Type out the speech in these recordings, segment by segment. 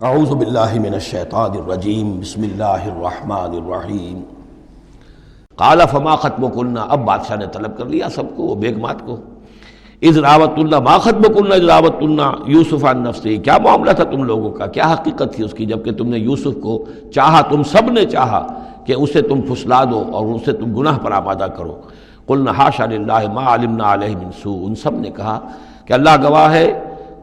اعوذ باللہ من الشیطان الرجیم بسم اللہ الرحمن الرحیم قال فما خطبکن، اب بادشاہ نے طلب کر لیا سب کو، بیگمات کو، اذ راوتن ما خطبکن اذ راوتن یوسف عن نفسہ، کیا معاملہ تھا تم لوگوں کا، کیا حقیقت تھی اس کی جبکہ تم نے یوسف کو چاہا، تم سب نے چاہا کہ اسے تم پھسلا دو اور اسے تم گناہ پر آمادہ کرو۔ قلنا حاشا للہ ما علمنا علیہ من سوء، ان سب نے کہا کہ اللہ گواہ ہے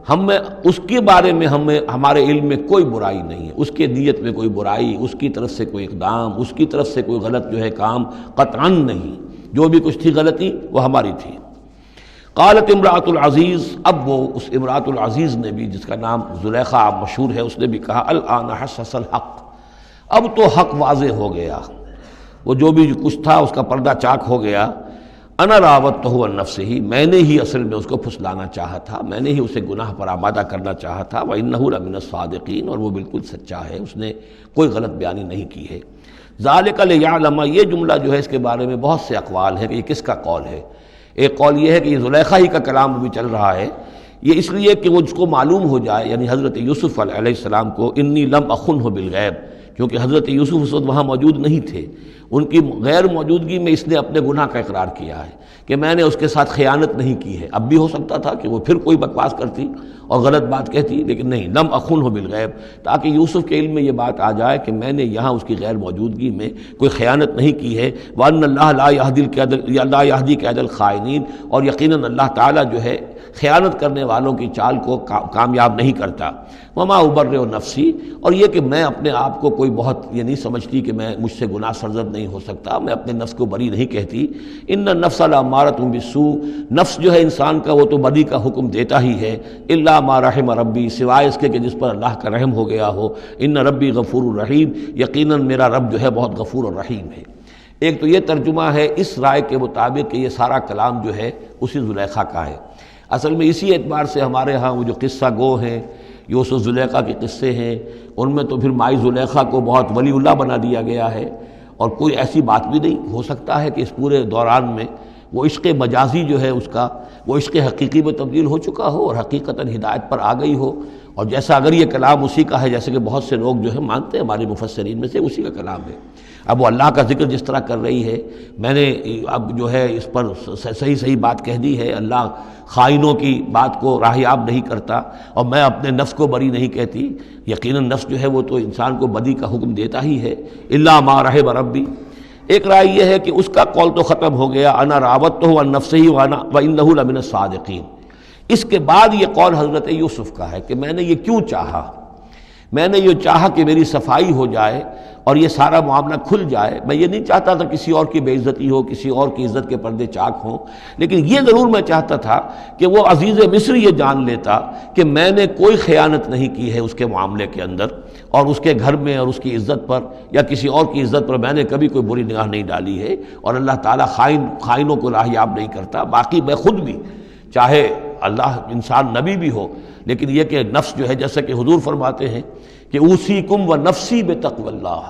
ہم میں اس کے بارے میں ہمارے علم میں کوئی برائی نہیں ہے، اس کے نیت میں کوئی برائی، اس کی طرف سے کوئی اقدام، اس کی طرف سے کوئی غلط جو ہے کام قطعاً نہیں، جو بھی کچھ تھی غلطی وہ ہماری تھی۔ قالت امرأۃ العزیز، اب وہ اس امرأۃ العزیز نے بھی، جس کا نام زلیخا مشہور ہے، اس نے بھی کہا الآن حسس الحق، اب تو حق واضح ہو گیا، وہ جو بھی کچھ تھا اس کا پردہ چاک ہو گیا۔ انا راوتہ عن نفسہ، میں نے ہی اصل میں اس کو پھسلانا چاہا تھا، میں نے ہی اسے گناہ پر آمادہ کرنا چاہا تھا، وانہ لمن الصادقین، اور وہ بالکل سچا ہے، اس نے کوئی غلط بیانی نہیں کی ہے۔ ذالک لیعلم، یہ جملہ جو ہے اس کے بارے میں بہت سے اقوال ہیں کہ یہ کس کا قول ہے۔ ایک قول یہ ہے کہ یہ زلیخا ہی کا کلام بھی چل رہا ہے، یہ اس لیے کہ وہ اس کو معلوم ہو جائے، یعنی حضرت یوسف علیہ السلام کو، انی لم اخنہ بالغیب، کیونکہ حضرت یوسف اس وقت وہاں موجود نہیں تھے، ان کی غیر موجودگی میں اس نے اپنے گناہ کا اقرار کیا ہے کہ میں نے اس کے ساتھ خیانت نہیں کی ہے۔ اب بھی ہو سکتا تھا کہ وہ پھر کوئی بکواس کرتی اور غلط بات کہتی، لیکن نہیں، لم اخنہ بالغیب، تاکہ یوسف کے علم میں یہ بات آ جائے کہ میں نے یہاں اس کی غیر موجودگی میں کوئی خیانت نہیں کی ہے۔ وَأَنَّ اللَّهَ لَا يَهْدِي كَيْدَ الْخَائِنِينَ، اور یقیناً اللہ تعالیٰ جو ہے خیانت کرنے والوں کی چال کو کامیاب نہیں کرتا۔ وما ابرئ نفسی، اور یہ کہ میں اپنے آپ کو کوئی بہت یہ نہیں سمجھتی کہ میں مجھ سے گناہ سرزد نہیں ہو سکتا، میں اپنے نفس کو بری نہیں کہتی۔ ان النفس لامارۃ بالسوء، نفس جو ہے انسان کا وہ تو بدی کا حکم دیتا ہی ہے، الا ما رحم ربی، سوائے اس کے کہ جس پر اللہ کا رحم ہو گیا ہو۔ ان ربی غفور الرحیم، یقیناً میرا رب جو ہے بہت غفور اور رحیم ہے۔ ایک تو یہ ترجمہ ہے اس رائے کے مطابق کہ یہ سارا کلام جو ہے اسی زلیخا کا ہے۔ اصل میں اسی اعتبار سے ہمارے ہاں وہ جو قصہ گو ہیں، یوسف زلیخا کے قصے ہیں، ان میں تو پھر مائی زلیخا کو بہت ولی اللہ بنا دیا گیا ہے، اور کوئی ایسی بات بھی نہیں ہو سکتا ہے کہ اس پورے دوران میں وہ عشق مجازی جو ہے اس کا وہ عشق حقیقی میں تبدیل ہو چکا ہو اور حقیقتاً ہدایت پر آ گئی ہو، اور جیسا اگر یہ کلام اسی کا ہے، جیسے کہ بہت سے لوگ جو ہے مانتے ہیں ہمارے مفسرین میں سے، اسی کا کلام ہے۔ اب وہ اللہ کا ذکر جس طرح کر رہی ہے، میں نے اب جو ہے اس پر صحیح بات کہہ دی ہے، اللہ خائنوں کی بات کو راہیاب نہیں کرتا، اور میں اپنے نفس کو بری نہیں کہتی، یقیناً نفس جو ہے وہ تو انسان کو بدی کا حکم دیتا ہی ہے، الا ما رحم ربی۔ ایک رائے یہ ہے کہ اس کا قول تو ختم ہو گیا، انا راوتہ عن نفسہ وانہ لمن الصادقین۔ اس کے بعد یہ قول حضرت یوسف کا ہے کہ میں نے یہ کیوں چاہا، میں نے یہ چاہا کہ میری صفائی ہو جائے اور یہ سارا معاملہ کھل جائے۔ میں یہ نہیں چاہتا تھا کسی اور کی بے عزتی ہو، کسی اور کی عزت کے پردے چاک ہوں، لیکن یہ ضرور میں چاہتا تھا کہ وہ عزیز مصر یہ جان لیتا کہ میں نے کوئی خیانت نہیں کی ہے اس کے معاملے کے اندر، اور اس کے گھر میں اور اس کی عزت پر یا کسی اور کی عزت پر میں نے کبھی کوئی بری نگاہ نہیں ڈالی ہے، اور اللہ تعالیٰ خائنوں کو راہیاب نہیں کرتا۔ باقی میں خود بھی، چاہے اللہ انسان نبی بھی ہو، لیکن یہ کہ نفس جو ہے، جیسا کہ حضور فرماتے ہیں کہ اوصیکم و نفسی بتقوی اللہ،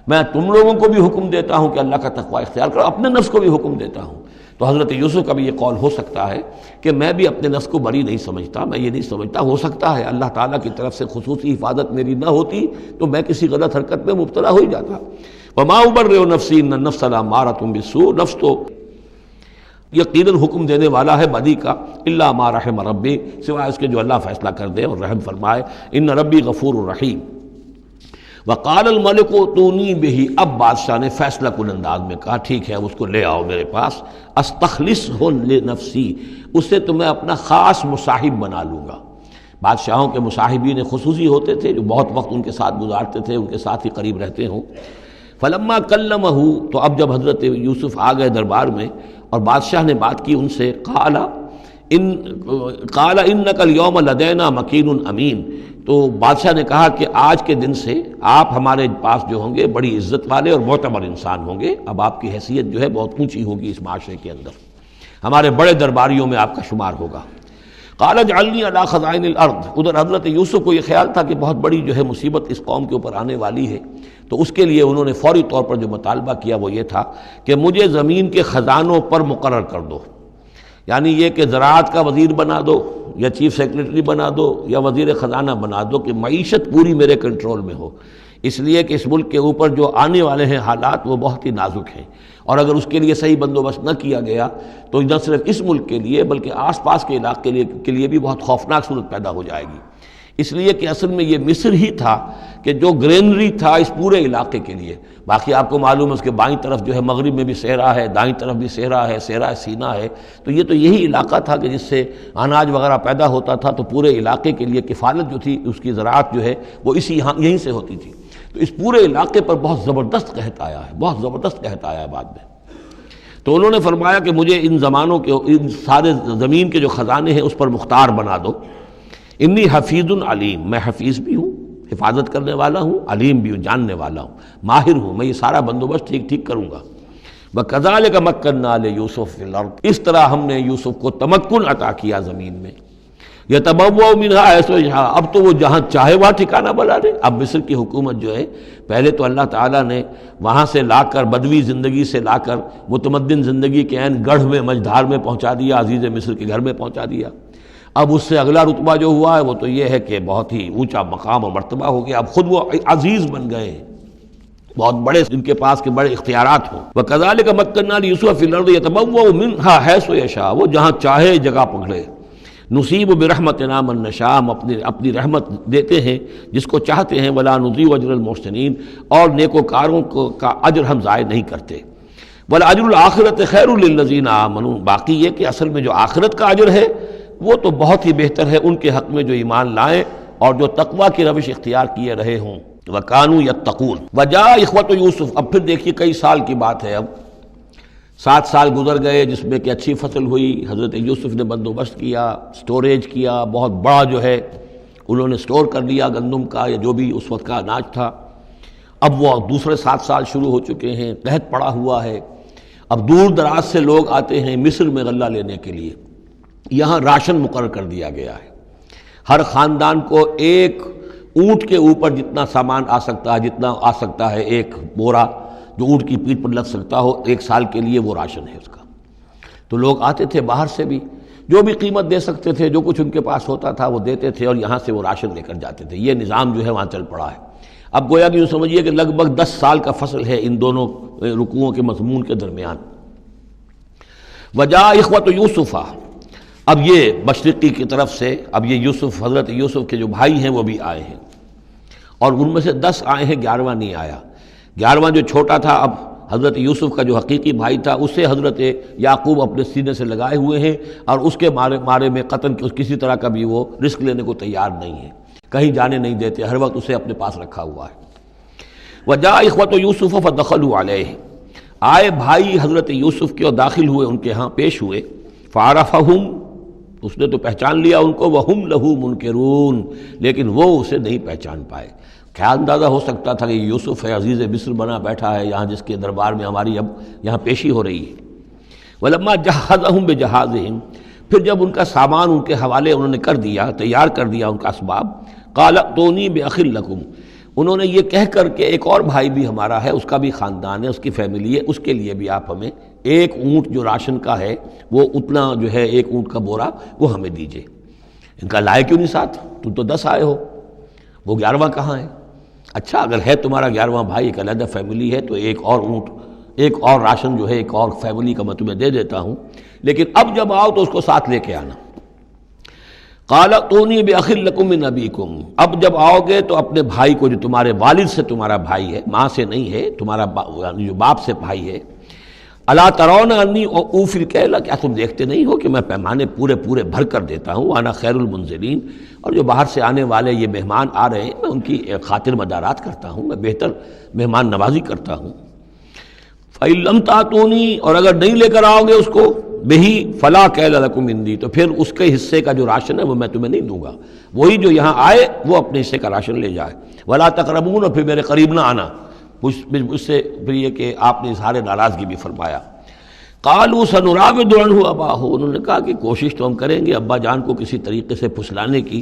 میں تم لوگوں کو بھی حکم دیتا ہوں کہ اللہ کا تقوی اختیار کرو، اپنے نفس کو بھی حکم دیتا ہوں۔ تو حضرت یوسف کا بھی یہ قول ہو سکتا ہے کہ میں بھی اپنے نفس کو بری نہیں سمجھتا، میں یہ نہیں سمجھتا، ہو سکتا ہے اللہ تعالیٰ کی طرف سے خصوصی حفاظت میری نہ ہوتی تو میں کسی غلط حرکت میں مبتلا ہو ہی جاتا۔ وما ابرئ نفسی ان النفس لامارۃ بالسوء، نفس تو یقیناً حکم دینے والا ہے بدی کا، الا ما رحم ربی، سوائے اس کے جو اللہ فیصلہ کر دے اور رحم فرمائے۔ ان ربی غفور الرحیم۔ وقال الملک اتونی بہ، اب بادشاہ نے فیصلہ کن انداز میں کہا ٹھیک ہے اس کو لے آؤ میرے پاس، استخلصہ لنفسی، اسے تو میں اپنا خاص مصاحب بنا لوں گا۔ بادشاہوں کے مصاحبین خصوصی ہوتے تھے جو بہت وقت ان کے ساتھ گزارتے تھے، ان کے ساتھ ہی قریب رہتے ہوں۔ فلما کلمہ، تو اب جب حضرت یوسف آ گئے دربار میں اور بادشاہ نے بات کی ان سے، قال انک اليوم لدینا مکین امین، تو بادشاہ نے کہا کہ آج کے دن سے آپ ہمارے پاس جو ہوں گے بڑی عزت والے اور معتبر انسان ہوں گے، اب آپ کی حیثیت جو ہے بہت اونچی ہوگی اس معاشرے کے اندر، ہمارے بڑے درباریوں میں آپ کا شمار ہوگا۔ قال اجعلنی علی خزائن الارض، ادھر حضرت یوسف کو یہ خیال تھا کہ بہت بڑی جو ہے مصیبت اس قوم کے اوپر آنے والی ہے، تو اس کے لیے انہوں نے فوری طور پر جو مطالبہ کیا وہ یہ تھا کہ مجھے زمین کے خزانوں پر مقرر کر دو، یعنی یہ کہ زراعت کا وزیر بنا دو، یا چیف سیکرٹری بنا دو یا وزیر خزانہ بنا دو کہ معیشت پوری میرے کنٹرول میں ہو، اس لیے کہ اس ملک کے اوپر جو آنے والے ہیں حالات وہ بہت ہی نازک ہیں، اور اگر اس کے لیے صحیح بندوبست نہ کیا گیا تو نہ صرف اس ملک کے لیے بلکہ آس پاس کے علاقے کے لیے بھی بہت خوفناک صورت پیدا ہو جائے گی۔ اس لیے کہ اصل میں یہ مصر ہی تھا کہ جو گرینری تھا اس پورے علاقے کے لیے، باقی آپ کو معلوم ہے اس کے بائیں طرف جو ہے مغرب میں بھی صحرا ہے، دائیں طرف بھی صحرا ہے، صحرا سینا ہے، تو یہ تو یہی علاقہ تھا کہ جس سے اناج وغیرہ پیدا ہوتا تھا، تو پورے علاقے کے لیے کفالت جو تھی اس کی زراعت جو ہے وہ یہیں سے ہوتی تھی۔ تو اس پورے علاقے پر بہت زبردست قحط آیا ہے، بہت زبردست قحط آیا ہے بعد میں۔ تو انہوں نے فرمایا کہ مجھے ان زمانوں کے ان سارے زمین کے جو خزانے ہیں اس پر مختار بنا دو۔ انی حفیظ علیم، میں حفیظ بھی ہوں، حفاظت کرنے والا ہوں، علیم بھی ہوں، جاننے والا ہوں، ماہر ہوں، میں یہ سارا بندوبست ٹھیک کروں گا۔ وَكَذَلِكَ مَكَّنَّا لِيُوسُفَ فِي الْأَرْضِ، اس طرح ہم نے یوسف کو تمکن عطا کیا زمین میں۔ يَتَبَوَّأُ مِنْهَا حَيْثُ يَشَاءُ، اب تو وہ جہاں چاہے وہاں ٹھکانہ بنا لے۔ اب مصر کی حکومت جو ہے پہلے تو اللہ تعالیٰ نے وہاں سے لا کر بدوی زندگی سے لا کر متمدن زندگی کے عین گڑھ میں مجدھار میں پہنچا دیا، عزیز مصر کے گھر میں پہنچا دیا۔ اب اس سے اگلا رتبہ جو ہوا ہے وہ تو یہ ہے کہ بہت ہی اونچا مقام اور مرتبہ ہو گیا، اب خود وہ عزیز بن گئے ہیں، بہت بڑے ان کے پاس کے بڑے اختیارات ہوں۔ وَكَذَلِكَ مَكَّنَّا لِيُوسُفَ فِي الْأَرْضِ يَتَبَوَّأُ مِنْهَا حَيْثُ يَشَاءُ، وہ جہاں چاہے جگہ پکڑے۔ نصیب برحمتنا من نشاء، ہم اپنی رحمت دیتے ہیں جس کو چاہتے ہیں، ولا نضيع اجر المحسنین، اور نیکوکاروں کا اجر ہم ضائع نہیں کرتے۔ والاجر الآخرۃ خیر للذین آمنوا، باقی یہ کہ اصل میں جو آخرت کا اجر ہے وہ تو بہت ہی بہتر ہے ان کے حق میں جو ایمان لائیں اور جو تقویٰ کی روش اختیار کیے رہے ہوں۔ وَكَانُوا يَتَّقُونَ۔ وَجَاءَ إِخْوَةُ یوسف، اب پھر دیکھیے کئی سال کی بات ہے، اب 7 سال گزر گئے جس میں کہ اچھی فصل ہوئی، حضرت یوسف نے بندوبست کیا، سٹوریج کیا، بہت بڑا جو ہے انہوں نے سٹور کر لیا گندم کا یا جو بھی اس وقت کا اناج تھا۔ اب وہ دوسرے 7 سال شروع ہو چکے ہیں، قحط پڑا ہوا ہے، اب دور دراز سے لوگ آتے ہیں مصر میں غلہ لینے کے لیے۔ یہاں راشن مقرر کر دیا گیا ہے، ہر خاندان کو ایک اونٹ کے اوپر جتنا سامان آ سکتا ہے، جتنا آ سکتا ہے ایک بورا جو اونٹ کی پیٹھ پر لگ سکتا ہو، 1 سال کے لیے وہ راشن ہے اس کا۔ تو لوگ آتے تھے باہر سے بھی، جو بھی قیمت دے سکتے تھے، جو کچھ ان کے پاس ہوتا تھا وہ دیتے تھے اور یہاں سے وہ راشن لے کر جاتے تھے۔ یہ نظام جو ہے وہاں چل پڑا ہے۔ اب گویا کہ یوں سمجھیے کہ لگ بھگ 10 سال کا فصل ہے ان دونوں رکوعوں کے مضمون کے درمیان۔ وجاء اخوۃ یوسف، اب یہ مشرقی کی طرف سے اب یہ یوسف، حضرت یوسف کے جو بھائی ہیں وہ بھی آئے ہیں، اور ان میں سے 10 آئے ہیں، 11واں نہیں آیا۔ 11واں جو چھوٹا تھا، اب حضرت یوسف کا جو حقیقی بھائی تھا اسے حضرت یعقوب اپنے سینے سے لگائے ہوئے ہیں، اور اس کے مارے میں قتل کسی طرح کا بھی وہ رسک لینے کو تیار نہیں ہے، کہیں جانے نہیں دیتے، ہر وقت اسے اپنے پاس رکھا ہوا ہے۔ وجاء اخوۃ یوسف فدخلوا علیہ، آئے بھائی حضرت یوسف کے اور داخل ہوئے ان کے ہاں، پیش ہوئے۔ فعرفہم، اس نے تو پہچان لیا ان کو، وہم لہ منکرون، لیکن وہ اسے نہیں پہچان پائے۔ کیا اندازہ ہو سکتا تھا کہ یوسف ہے، عزیز مصر بنا بیٹھا ہے یہاں، جس کے دربار میں ہماری اب یہاں پیشی ہو رہی ہے۔ ولما جہزہم بجہازہم، پھر جب ان کا سامان ان کے حوالے انہوں نے کر دیا، تیار کر دیا ان کا اسباب، قال ائتونی بأخ لکم، انہوں نے یہ کہہ کر کہ ایک اور بھائی بھی ہمارا ہے، اس کا بھی خاندان ہے، اس کی فیملی ہے، اس کے لیے بھی آپ ہمیں ایک اونٹ جو راشن کا ہے وہ اتنا جو ہے ایک اونٹ کا بورا وہ ہمیں دیجئے۔ ان کا لائے کیوں نہیں ساتھ؟ تم تو 10 آئے ہو، وہ 11واں کہاں ہے؟ اچھا اگر ہے تمہارا 11واں بھائی، ایک علیحدہ فیملی ہے، تو ایک اور اونٹ، ایک اور راشن جو ہے ایک اور فیملی کا میں تمہیں دے دیتا ہوں، لیکن اب جب آؤ تو اس کو ساتھ لے کے آنا۔ قال ائتونی بأخ لکم من ابیکم، اب جب آؤ گے تو اپنے بھائی کو جو تمہارے والد سے تمہارا بھائی ہے، ماں سے نہیں ہے، تمہارا جو باپ سے بھائی ہے۔ الا ترون انی اوفی الکیل، کیا تم دیکھتے نہیں ہو کہ میں پیمانے پورے بھر کر دیتا ہوں، وانا خیر المنزلین، اور جو باہر سے آنے والے یہ مہمان آ رہے ہیں میں ان کی خاطر مدارات کرتا ہوں، میں بہتر مہمان نوازی کرتا ہوں۔ فإن لم تأتونی، اور اگر نہیں لے کر آؤ گے اس کو، بہی فلا کیل لکم عندی، تو پھر اس کے حصے کا جو راشن ہے وہ میں تمہیں نہیں دوں گا، وہی جو یہاں آئے وہ اپنے حصے کا راشن لے جائے۔ ولا تقربون، اور پھر میرے قریب نہ آنا، مجھ سے پھر یہ کہ آپ نے اظہار ناراضگی بھی فرمایا۔ قالوا سنراود عنہ اباہ، انہوں نے کہا کہ کوشش تو ہم کریں گے ابا جان کو کسی طریقے سے پھسلانے کی،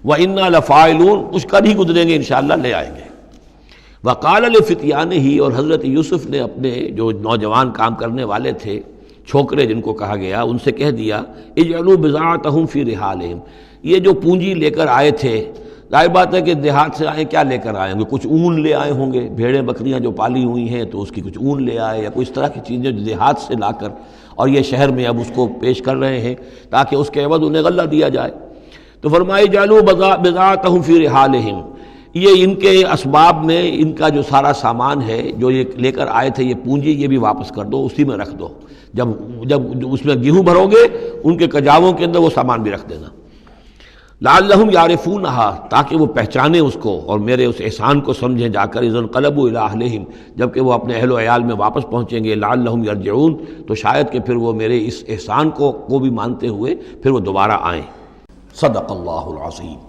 وإنا لفاعلون، کچھ کر ہی گزریں گے انشاءاللہ، لے آئیں گے۔ وقال لفتیانہ، اور حضرت یوسف نے اپنے جو نوجوان کام کرنے والے تھے، چھوکرے جن کو کہا گیا، ان سے کہہ دیا اجعلوا بضاعتهم فی رحالہم، یہ جو پونجی لے کر آئے تھے، ظاہر بات ہے کہ دیہات سے آئے، کیا لے کر آئے ہوں گے؟ کچھ اون لے آئے ہوں گے، بھیڑیں بکریاں جو پالی ہوئی ہیں تو اس کی کچھ اون لے آئے، یا کوئی اس طرح کی چیزیں جو دیہات سے لا کر اور یہ شہر میں اب اس کو پیش کر رہے ہیں تاکہ اس کے عوض انہیں غلہ دیا جائے۔ تو فرمایا اجعلوا بضاعتهم فی رحالہم، یہ ان کے اسباب میں ان کا جو سارا سامان ہے جو یہ لے کر آئے تھے، یہ پونجی، یہ بھی واپس کر دو، اسی میں رکھ دو۔ جب اس میں گیہوں بھرو گے ان کے کجاووں کے اندر وہ سامان بھی رکھ دینا، لعلہم یعرفونہا، تاکہ وہ پہچانیں اس کو اور میرے اس احسان کو سمجھیں جا کر، اذا انقلبوا الی اہلہم، جب کہ وہ اپنے اہل و عیال میں واپس پہنچیں گے، لعلہم یرجعون، تو شاید کہ پھر وہ میرے اس احسان کو بھی مانتے ہوئے پھر وہ دوبارہ آئیں۔ صدق اللہ العظیم۔